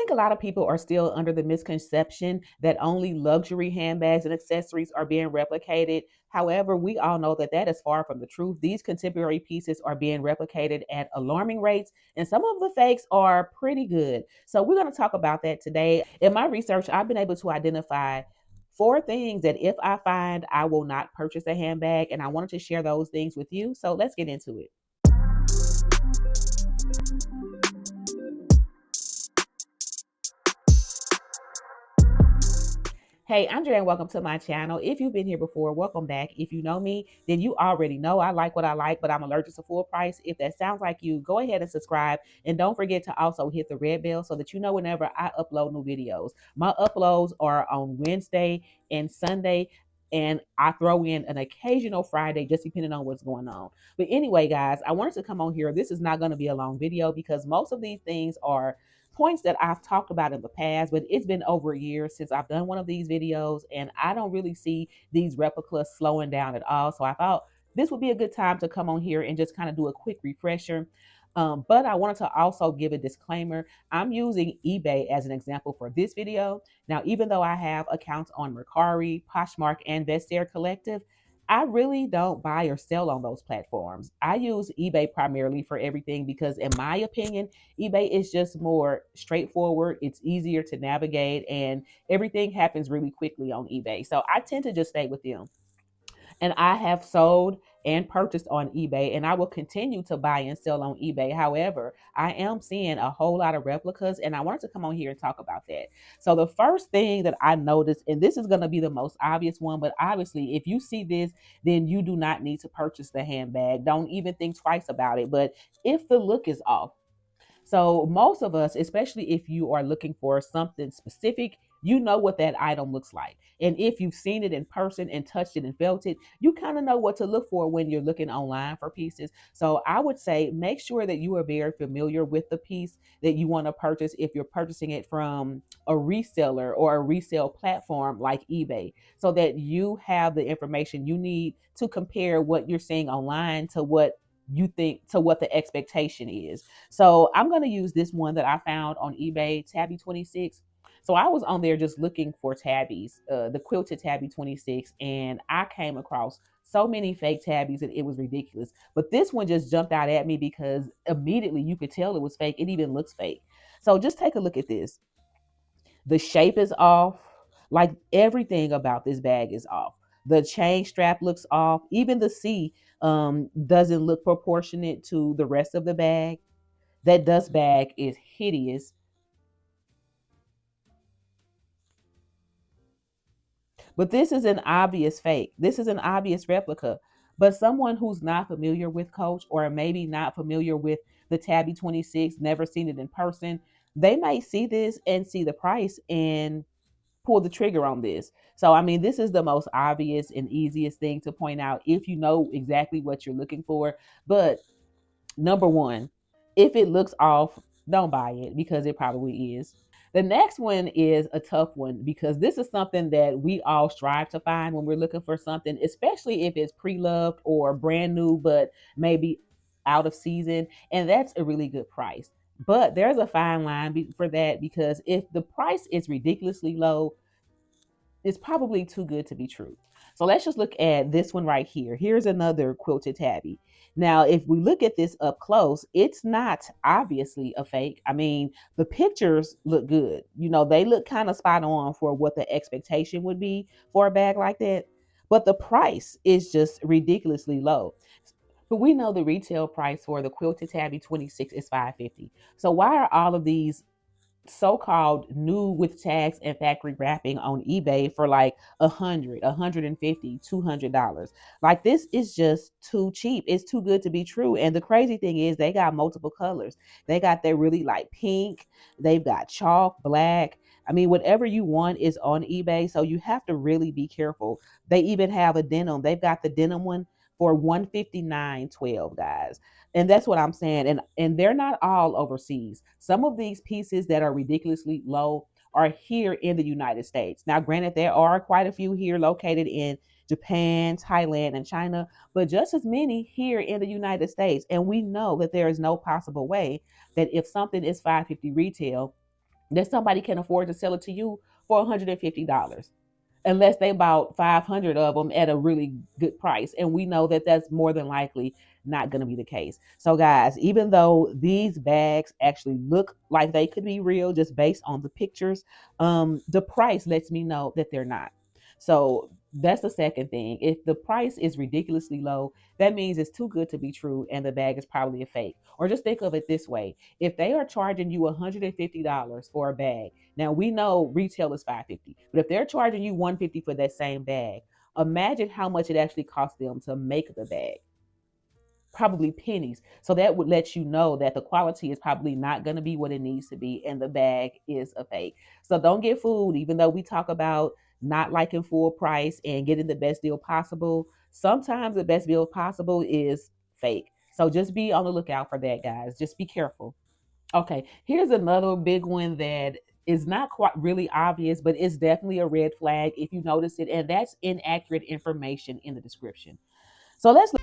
think a lot of people are still under the misconception that only luxury handbags and accessories are being replicated. However, we all know that that is far from the truth. These contemporary pieces are being replicated at alarming rates, and some of the fakes are pretty good. So, we're going to talk about that today. In my research, I've been able to identify four things that if I find, I will not purchase a handbag, and I wanted to share those things with you. So, let's get into it. Hey, Andrea, and welcome to my channel. If you've been here before, welcome back. If you know me, then you already know I like what I like, but I'm allergic to full price. If that sounds like you, go ahead and subscribe. And don't forget to also hit the red bell so that you know whenever I upload new videos. My uploads are on Wednesday and Sunday, and I throw in an occasional Friday just depending on what's going on. But anyway, guys, I wanted to come on here. This is not going to be a long video because most of these things are points that I've talked about in the past, but it's been over a year since I've done one of these videos, and I don't really see these replicas slowing down at all. So I thought this would be a good time to come on here and just kind of do a quick refresher. But I wanted to also give a disclaimer. I'm using eBay as an example for this video. Now, even though I have accounts on Mercari, Poshmark, and Vestiaire Collective, I really don't buy or sell on those platforms. I use eBay primarily for everything because, in my opinion, eBay is just more straightforward. It's easier to navigate, and everything happens really quickly on eBay. So I tend to just stay with them. And I have sold and purchased on eBay, and I will continue to buy and sell on eBay. However, I am seeing a whole lot of replicas, and I wanted to come on here and talk about that. So, the first thing that I noticed, and this is going to be the most obvious one, but obviously, if you see this, then you do not need to purchase the handbag. Don't even think twice about it. But if the look is off, so most of us, especially if you are looking for something specific, you know what that item looks like. And if you've seen it in person and touched it and felt it, you kind of know what to look for when you're looking online for pieces. So I would say make sure that you are very familiar with the piece that you want to purchase if you're purchasing it from a reseller or a resale platform like eBay, so that you have the information you need to compare what you're seeing online to what you think to what the expectation is. So I'm going to use this one that I found on eBay, Tabby 26. So I was on there just looking for tabbies, the quilted tabby 26, and I came across so many fake tabbies that it was ridiculous. But this one just jumped out at me because immediately you could tell it was fake. It even looks fake. So just take a look at this. The shape is off. Like everything about this bag is off. The chain strap looks off. Even the C doesn't look proportionate to the rest of the bag. That dust bag is hideous. But this is an obvious fake. This is an obvious replica. But someone who's not familiar with Coach, or maybe not familiar with the Tabby 26, never seen it in person, they might see this and see the price and pull the trigger on this. So, I mean, this is the most obvious and easiest thing to point out if you know exactly what you're looking for. But number one, if it looks off, don't buy it because it probably is. The next one is a tough one because this is something that we all strive to find when we're looking for something, especially if it's pre-loved or brand new, but maybe out of season. And that's a really good price. But there's a fine line for that because if the price is ridiculously low, it's probably too good to be true. So let's just look at this one right here. Here's another quilted tabby. Now, if we look at this up close, it's not obviously a fake. I mean, the pictures look good. You know, they look kind of spot on for what the expectation would be for a bag like that. But the price is just ridiculously low. But we know the retail price for the quilted tabby 26 is $5.50. So why are all of these so-called new with tags and factory wrapping on eBay for like 150, $200? Like, this is just too cheap. It's too good to be true. And the crazy thing is they got multiple colors. They got their really like pink, they've got chalk, black. I mean, whatever you want is on eBay. So you have to really be careful. They even have a denim. They've got the denim one for 159.12, guys. And that's what I'm saying. And they're not all overseas. Some of these pieces that are ridiculously low are here in the United States. Now, granted, there are quite a few here located in Japan, Thailand, and China, but just as many here in the United States. And we know that there is no possible way that if something is 550 retail, that somebody can afford to sell it to you for $150 unless they bought 500 of them at a really good price. And we know that that's more than likely not going to be the case. So, guys, even though these bags actually look like they could be real just based on the pictures, the price lets me know that they're not. So, that's the second thing. If the price is ridiculously low, that means it's too good to be true and the bag is probably a fake. Or just think of it this way, if they are charging you $150 for a bag, now we know retail is 550, but if they're charging you 150 for that same bag, imagine how much it actually costs them to make the bag. Probably pennies. So that would let you know that the quality is probably not going to be what it needs to be and the bag is a fake. So don't get fooled, even though we talk about not liking full price and getting the best deal possible. Sometimes the best deal possible is fake. So just be on the lookout for that, guys. Just be careful. Okay, here's another big one that is not quite really obvious, but it's definitely a red flag if you notice it, and that's inaccurate information in the description. So let's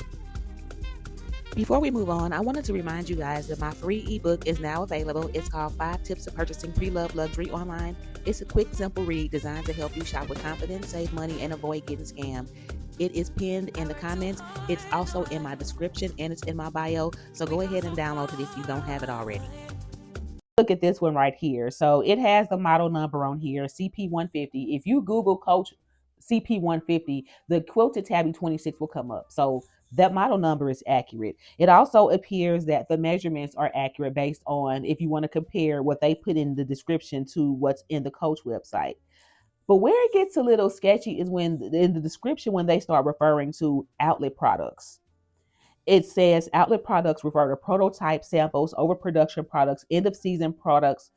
Before we move on, I wanted to remind you guys that my free ebook is now available. It's called 5 Tips of Purchasing Pre-Loved Luxury Online. It's a quick, simple read designed to help you shop with confidence, save money, and avoid getting scammed. It is pinned in the comments. It's also in my description and it's in my bio. So go ahead and download it if you don't have it already. Look at this one right here. So it has the model number on here, CP150. If you Google Coach CP150, the quilted tabby 26 will come up. So that model number is accurate. It also appears that the measurements are accurate based on if you want to compare what they put in the description to what's in the Coach website. But where it gets a little sketchy is when in the description when they start referring to outlet products. It says outlet products refer to prototype samples, overproduction products, end of season products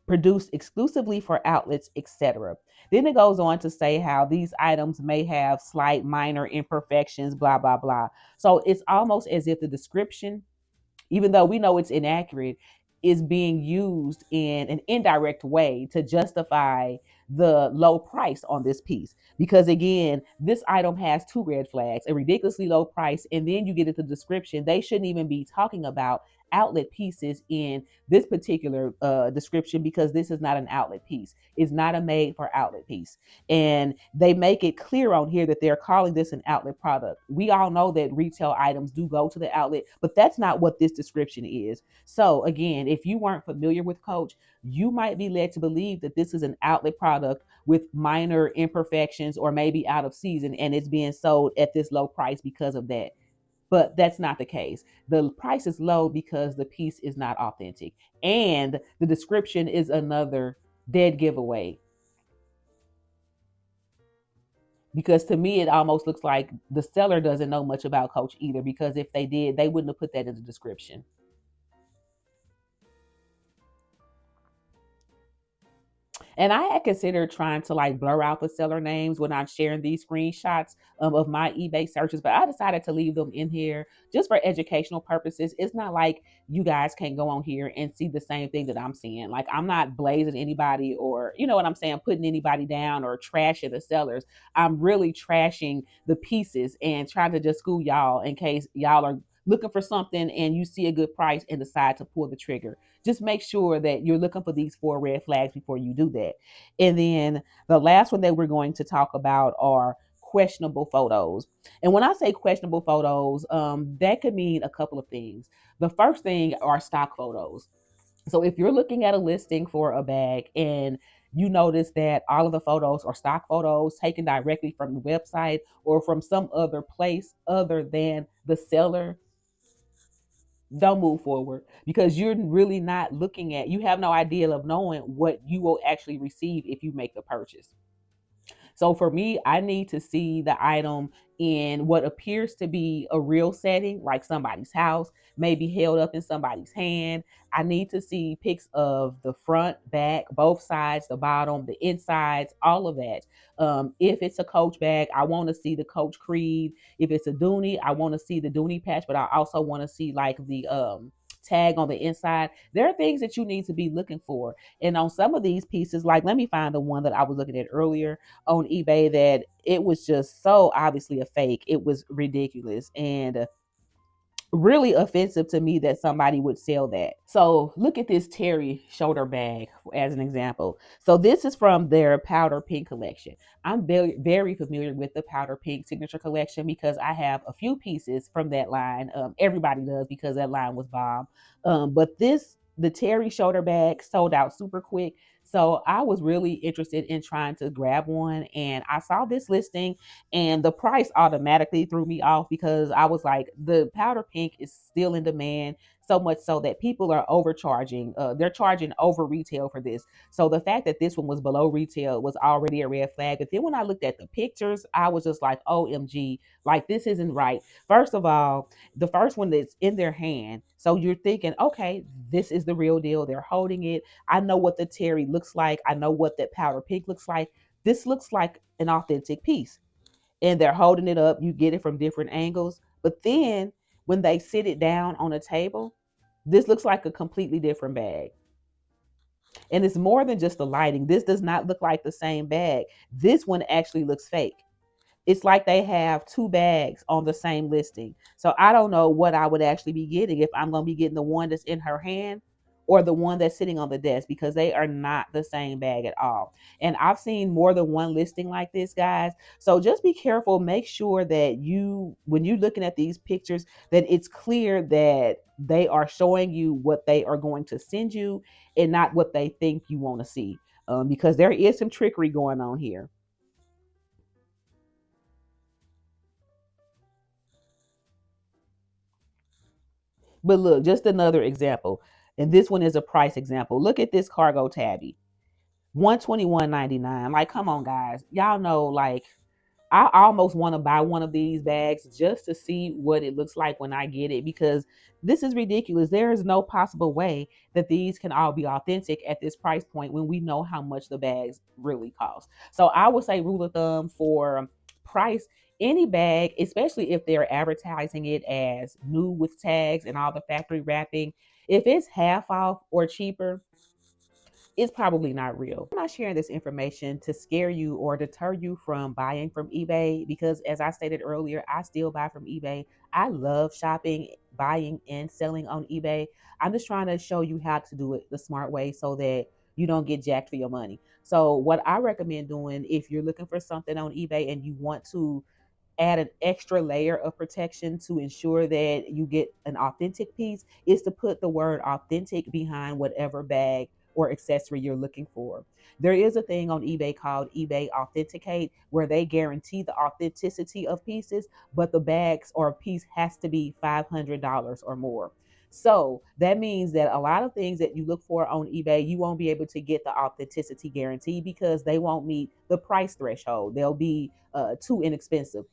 produced exclusively for outlets, etc. Then it goes on to say how these items may have slight minor imperfections, blah, blah, blah. So it's almost as if the description, even though we know it's inaccurate, is being used in an indirect way to justify the low price on this piece. Because again, this item has two red flags, a ridiculously low price, and then you get into the description. They shouldn't even be talking about outlet pieces in this particular description because this is not an outlet piece. It's not a made for outlet piece. And they make it clear on here that they're calling this an outlet product. We all know that retail items do go to the outlet, but that's not what this description is. So again, if you weren't familiar with Coach, you might be led to believe that this is an outlet product with minor imperfections or maybe out of season and it's being sold at this low price because of that. But that's not the case. The price is low because the piece is not authentic. And the description is another dead giveaway. Because to me, it almost looks like the seller doesn't know much about Coach either. Because if they did, they wouldn't have put that in the description. And I had considered trying to like blur out the seller names when I'm sharing these screenshots of my eBay searches, but I decided to leave them in here just for educational purposes. It's not like you guys can go on here and see the same thing that I'm seeing. Like I'm not blazing anybody or, you know what I'm saying, putting anybody down or trashing the sellers. I'm really trashing the pieces and trying to just school y'all in case y'all are looking for something and you see a good price and decide to pull the trigger. Just make sure that you're looking for these four red flags before you do that. And then the last one that we're going to talk about are questionable photos. And when I say questionable photos, that could mean a couple of things. The first thing are stock photos. So if you're looking at a listing for a bag and you notice that all of the photos are stock photos taken directly from the website or from some other place other than the seller, don't move forward because you're really not looking at, you have no idea of knowing what you will actually receive if you make the purchase. So for me, I need to see the item in what appears to be a real setting, like somebody's house, maybe held up in somebody's hand. I need to see pics of the front, back, both sides, the bottom, the insides, all of that. If it's a Coach bag, I want to see the Coach creed. If it's a Dooney, I want to see the Dooney patch, but I also want to see like the tag on the inside. There are things that you need to be looking for. And on some of these pieces, like let me find the one that I was looking at earlier on eBay that it was just so obviously a fake. It was ridiculous. And really offensive to me that somebody would sell that. So look at this Terry shoulder bag as an example. So this is from their powder pink collection. I'm very familiar with the powder pink signature collection because I have a few pieces from that line. Everybody does because that line was bomb. But the Terry shoulder bag sold out super quick. So I was really interested in trying to grab one, and I saw this listing, and the price automatically threw me off because I was like, the powder pink is still in demand, so much so that people are overcharging. They're charging over retail for this. So the fact that this one was below retail was already a red flag. But then when I looked at the pictures, I was just like, OMG, like this isn't right. First of all, the first one that's in their hand. So you're thinking, okay, this is the real deal. They're holding it. I know what the Terry looks like. I know what that powder pink looks like. This looks like an authentic piece, and they're holding it up. You get it from different angles. But then when they sit it down on a table, this looks like a completely different bag. And it's more than just the lighting. This does not look like the same bag. This one actually looks fake. It's like they have two bags on the same listing. So I don't know what I would actually be getting, if I'm going to be getting the one that's in her hand or the one that's sitting on the desk, because they are not the same bag at all. And I've seen more than one listing like this, guys. So just be careful. Make sure that when you're looking at these pictures, that it's clear that they are showing you what they are going to send you and not what they think you want to see. Because there is some trickery going on here. But look, just another example. And this one is a price example. Look at this cargo tabby. 121.99. Like, come on, guys. Y'all know, like, I almost want to buy one of these bags just to see what it looks like when I get it, because this is ridiculous. There is no possible way that these can all be authentic at this price point when we know how much the bags really cost. So I would say, rule of thumb for price, any bag, especially if they're advertising it as new with tags and all the factory wrapping, if it's half off or cheaper, it's probably not real. I'm not sharing this information to scare you or deter you from buying from eBay because, as I stated earlier, I still buy from eBay. I love shopping, buying, and selling on eBay. I'm just trying to show you how to do it the smart way so that you don't get jacked for your money. So, what I recommend doing if you're looking for something on eBay and you want to add an extra layer of protection to ensure that you get an authentic piece, is to put the word authentic behind whatever bag or accessory you're looking for. There is a thing on eBay called eBay Authenticate where they guarantee the authenticity of pieces, but the bags or piece has to be $500 or more. So that means that a lot of things that you look for on eBay, you won't be able to get the authenticity guarantee because they won't meet the price threshold. They'll be too inexpensive.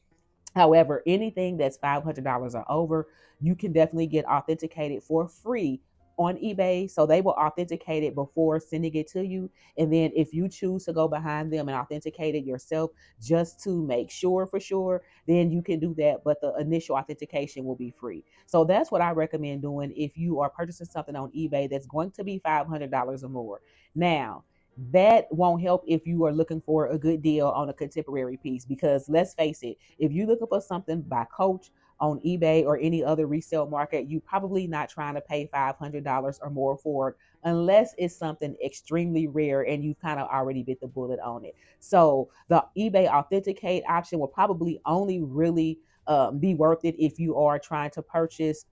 However, anything that's $500 or over, you can definitely get authenticated for free on eBay. So they will authenticate it before sending it to you. And then if you choose to go behind them and authenticate it yourself just to make sure for sure, then you can do that. But the initial authentication will be free. So that's what I recommend doing if you are purchasing something on eBay that's going to be $500 or more. Now, that won't help if you are looking for a good deal on a contemporary piece, because let's face it, if you're looking for something by Coach on eBay or any other resale market, you probably not trying to pay $500 or more for it unless it's something extremely rare and you've kind of already bit the bullet on it. So the eBay Authenticate option will probably only really be worth it if you are trying to purchase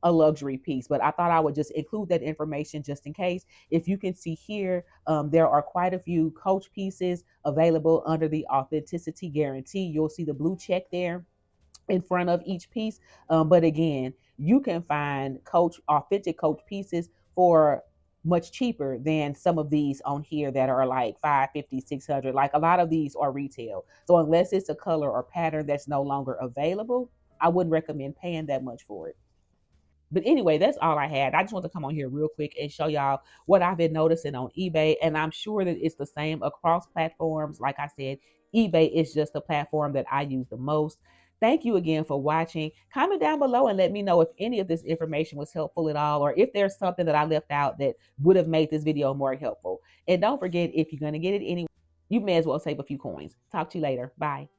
a luxury piece. But I thought I would just include that information just in case. If you can see here, there are quite a few Coach pieces available under the authenticity guarantee. You'll see the blue check there in front of each piece. But again, you can find Coach authentic Coach pieces for much cheaper than some of these on here that are like 550, 600. Like, a lot of these are retail. So unless it's a color or pattern that's no longer available, I wouldn't recommend paying that much for it. But anyway, that's all I had. I just want to come on here real quick and show y'all what I've been noticing on eBay. And I'm sure that it's the same across platforms. Like I said, eBay is just the platform that I use the most. Thank you again for watching. Comment down below and let me know if any of this information was helpful at all, or if there's something that I left out that would have made this video more helpful. And don't forget, if you're going to get it anyway, you may as well save a few coins. Talk to you later. Bye.